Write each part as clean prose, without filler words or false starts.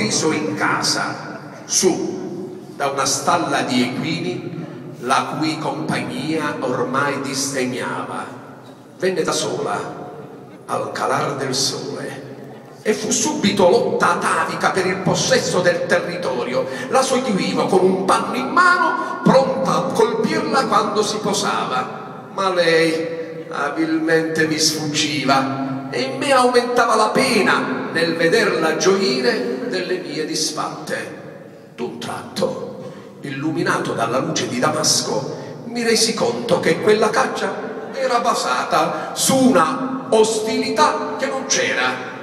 riso in casa, su, da una stalla di equini, la cui compagnia ormai disdegnava. Venne da sola, al calar del sole, e fu subito lotta atavica per il possesso del territorio. La seguivo con un panno in mano, pronta a colpirla quando si posava, ma lei abilmente mi sfuggiva e in me aumentava la pena nel vederla gioire delle mie disfatte. D'un tratto, illuminato dalla luce di Damasco, mi resi conto che quella caccia era basata su una ostilità che non c'era.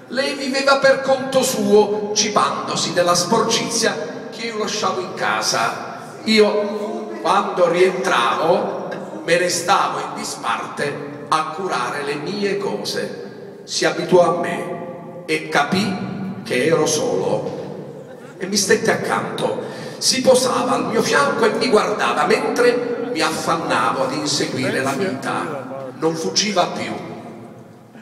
Lei viveva per conto suo, cibandosi della sporcizia che io lasciavo in casa. Io, quando rientravo, me ne stavo in disparte a curare le mie cose. Si abituò a me e capì che ero solo e mi stette accanto. Si posava al mio fianco e mi guardava mentre mi affannavo ad inseguire la vita. Non fuggiva più.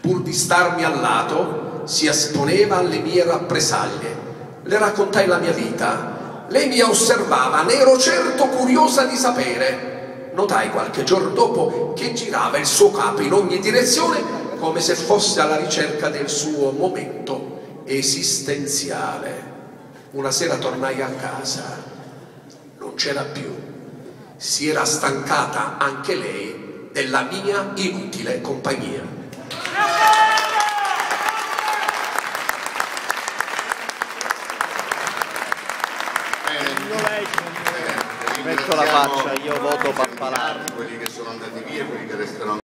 Pur di starmi al lato, si esponeva alle mie rappresaglie. Le raccontai la mia vita. Lei mi osservava, ne ero certo curiosa di sapere. Notai qualche giorno dopo che girava il suo capo in ogni direzione come se fosse alla ricerca del suo momento esistenziale. Una sera tornai a casa. Non c'era più. Si era stancata anche lei della mia inutile compagnia. Metto la faccia, io voto Pappalardo. Quelli che sono andati via e quelli che resteranno